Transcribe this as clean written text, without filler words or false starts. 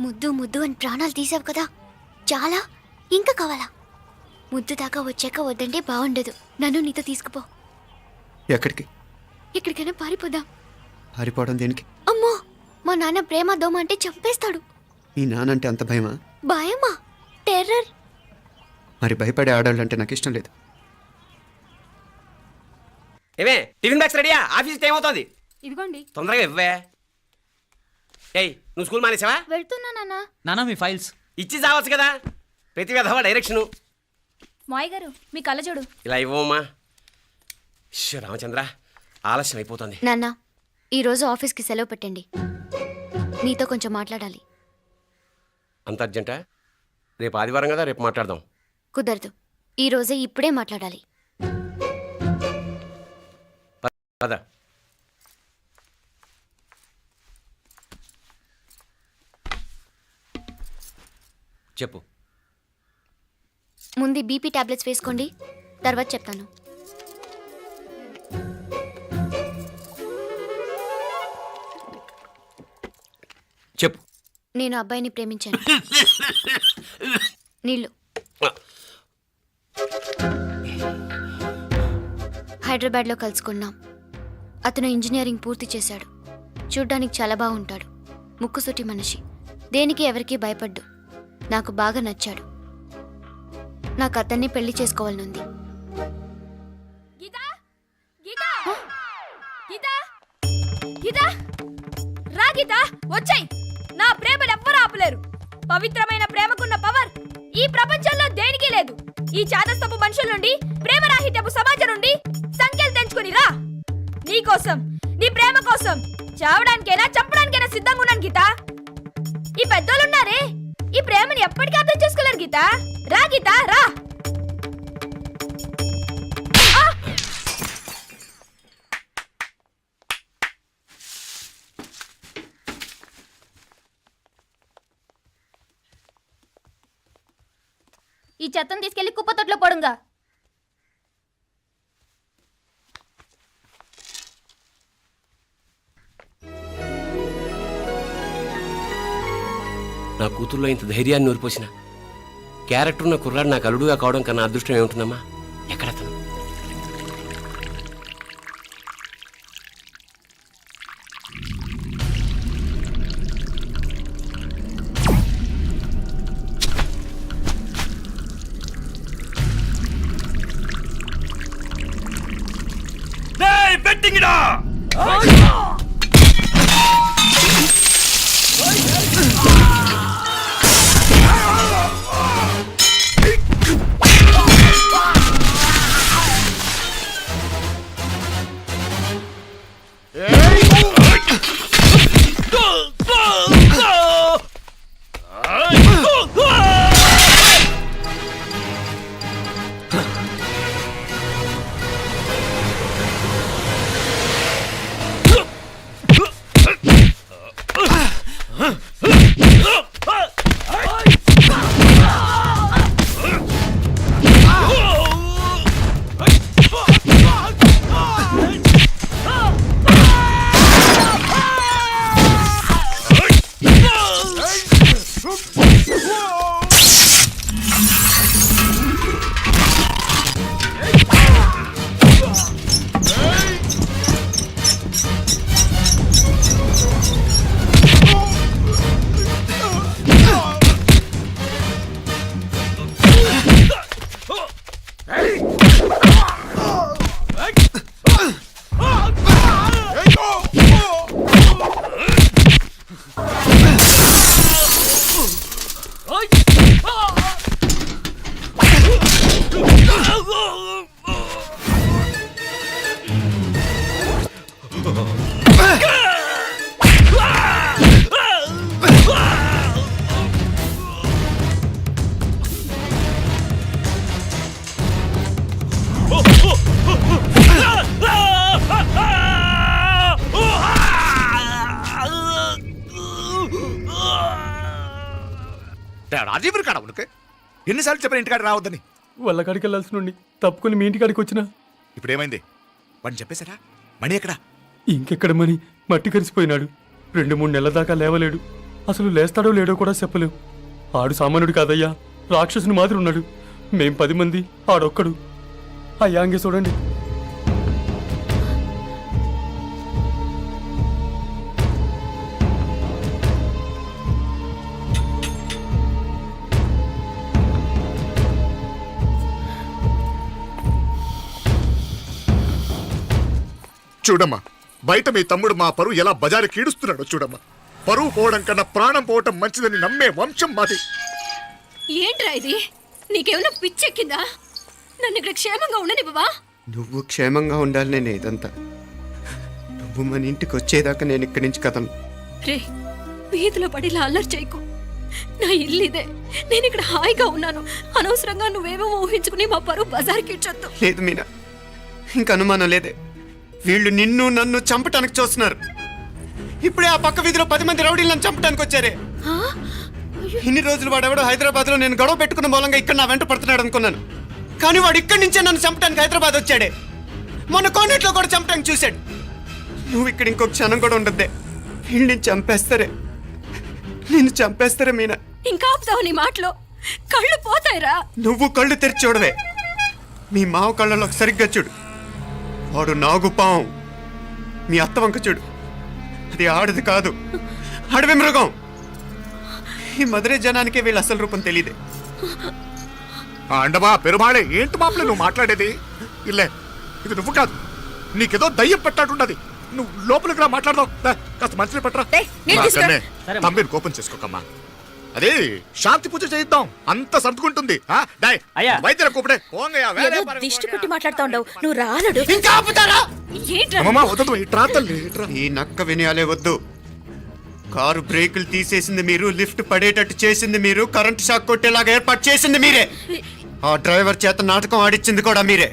ముద్దు ముద్దు అని ప్రాణాలు తీసావు కదా, చాలా ఇంకా కావాలా? ముద్దు దాకా వచ్చాక వద్దంటే బాగుండదు. నన్ను నీతో తీసుకుపో. ఎక్కడికి? ఎక్కడికైనా పారిపోదాం. పారిపోవడం దేనికి? అమ్మో, మా నాన్న ప్రేమ దోమ అంటే చంపేస్తాడు. మీ నానంటే అంత భయమా? భయమా? టెర్రర్. మరి భయపడే ఆడవాళ్ళు అంటే నాకు ఇష్టం లేదు. ఏమే టిఫిన్ బ్యాగ్స్ రెడీయా? ఆఫీస్ టైం అవుతుంది. ఇదిగోండి. తొందరగా ఇవ్వే. ఏయ్, నువ్వు స్కూల్ మానేసావా? వెళ్తున్నా నాన్న. నానా మీ ఫైల్స్ ఇచ్చి చావచ్చు కదా. ప్రతి విధవా డైరెక్షను. మాయ్ గారు మీ కళ్ళ చూడు. ఇలా ఇవ్వమ్మా. రామచంద్ర, ఆలస్యం అయిపోతుంది. నాన్న, ఈరోజు ఆఫీస్కి సెలవు పెట్టండి. నీతో కొంచెం మాట్లాడాలి. అంత అర్జెంటా? రేపు ఆదివారం కదా, రేపు మాట్లాడదాం. కుదరదు, ఈరోజే ఇప్పుడే మాట్లాడాలి. పద. చెప్పు. ముందు బీపీ టాబ్లెట్స్ వేసుకోండి, తర్వాత చెప్తాను. చెప్పు. నేను అబ్బాయిని ప్రేమించాను. నీళ్ళు. హైదరాబాద్లో కలుసుకున్నాం. అతను ఇంజనీరింగ్ పూర్తి చేశాడు. చూడ్డానికి చాలా బాగుంటాడు. ముక్కుసూటి మనిషి. దేనికి ఎవరికీ భయపడ్డు. నాకు బాగా నచ్చాడు. నాకు అతన్ని పెళ్లి చేసుకోవాలనుంది. వచ్చాయి. నా ప్రేమను ఎవ్వరూ ఆపలేరు. పవిత్రమైన ప్రేమకున్న పవర్ ఈ ప్రపంచంలో దేనికి లేదు. ఈ చాదస్తపు మనుషుల నుండి, ప్రేమరాహిత్యపు సమాజం నుండి సంఖ్యలు తెంచుకుని రా. నీ కోసం, నీ ప్రేమ కోసం చావడానికైనా చంపడానికైనా సిద్ధంగా ఉన్నాను గీత. ఈ పెద్దోళ్ళున్నారే, ఈ ప్రేమని ఎప్పటికీ అర్థం చేసుకోలేరు గీత. రా గీత, రా. ఈ చెత్తను తీసుకెళ్లి కుప్పతొట్లో పడుంగా. నా కూతుర్లో ఇంత ధైర్యాన్ని నూరిపోసిన క్యారెక్టర్ ఉన్న కుర్రాడు నాకు అల్లుడుగా కావడం కన్నా అదృష్టం ఏముంటుందమ్మా? ఎక్కడతను? రాజీవుడు కాడ ఉనకే ఎన్నిసార్లు చెప్పిన ఇంటికాడ రావద్దని. వాళ్ళ కాడికి వెళ్ళాల్సి నుండి తప్పుకొని మీ ఇంటికాడికి వచ్చినా. ఇప్పుడు ఏమైంది? వాడిని చెప్పేశారా? మణి ఎక్కడా? ఇంకెక్కడ మని మట్టి కరిసిపోయినాడు. 2-3 నెలల దాకా లేవలేడు. అసలు లేస్తాడో లేడో కూడా చెప్పలేం. ఆడు సామాన్యుడు కాదయ్యా, రాక్షసుని మాదిరి ఉన్నాడు. మేం 10 మంది, ఆడొక్కడు. అయ్యా అంగే చూడండి. చూడమ్మా, బయట మీ తమ్ముడు మా పరువు ఎలా బజారు కీడుస్తున్నాడో చూడమ్మా. పరువు పోవడం కన్నా ప్రాణం పోవటం మంచిదని నమ్మే వంశం మాది. ఏంట్రా ఇది? నీకేమైనా పిచ్చెక్కిందా? నన్ను ఇక్కడ క్షేమంగా ఉండనివ్వవా? నువ్వు క్షేమంగా ఉండాలనే నేను ఇదంతా. నువ్వు మన ఇంటికి వచ్చేదాకా నేను ఇక్కడి నుంచి కదలను. రే, వీధిలో పడి ఇలా అల్లరి చేయకు. నా ఇల్లు ఇదే, నేను ఇక్కడ హాయిగా ఉన్నాను. అనవసరంగా నువ్వేమో ఊహించుకుని మా పరువు బజార్కి ఇచ్చొద్దు. లేదు మీనా, ఇంక అనుమానం లేదే. వీళ్ళు నిన్ను నన్ను చంపటానికి చూస్తున్నారు. ఇప్పుడే ఆ పక్క వీధిలో 10 మంది రౌడీలు నన్ను చంపటానికి వచ్చారే. ఇన్ని రోజులు వాడెవడో హైదరాబాద్లో నేను గొడవ పెట్టుకున్న మూలంగా ఇక్కడ నా వెంట పడుతున్నాడు అనుకున్నాను. కానీ వాడు ఇక్కడి నుంచే నన్ను చంపటానికి హైదరాబాద్ వచ్చాడే. మొన్న కోనేట్లో కూడా చంపటానికి చూశాడు. నువ్వు ఇక్కడ ఇంకొక క్షణం కూడా ఉండద్దే. వీళ్ళని చంపేస్తారే, నిన్ను చంపేస్తారే మీనా. ఇంకా ఆపుతావు నీ మాటలో? కళ్ళు పోతాయిరా. నువ్వు కళ్ళు తెరిచి చూడవే. మీ మావ కళ్ళలో సరిగ్గా చూడు. వాడు నాగుపాం. మీ అత్త వంక చూడు, అది ఆడది కాదు, అడవి మృగం. ఈ మధుரை జనానికే వీళ్ళ అసలు రూపం తెలియదే. అండమా పెరుమాళే, ఏంటి మాపలే నువ్వు మాట్లాడేది? ఇల్లే, ఇది నువ్వు కాదు, నీకేదో దయ్యం పెట్టాడున్నది. నువ్వు లోపలికి రా, మాట్లాడదాం. దా, కాస్త మంచిని పట్టరా. తమ్మిని కోపం చేసుకోకమ్మా. అదే శాంతి పూజ చేయిద్దాం, అంత సర్దుకుంటుంది. వైద్యుల కూపడే దిష్టి పెట్టి మాట్లాడుతా ఉండవు. నువ్వు రానడు. ఇంకా ఆపుతారా? అమ్మమ్మ వద్దు, ఇట్రా తల్లి, ఇట్రా. ఈ నక్క వినయాలే వద్దు. కారు బ్రేకులు తీసేసింది మీరు, లిఫ్ట్ పడేటట్టు చేసింది మీరు, కరెంటు షాక్ కొట్టేలాగా ఏర్పాటు చేసింది మీరే. ఆ డ్రైవర్ చేత నాటకం ఆడిచ్చింది కూడా మీరే.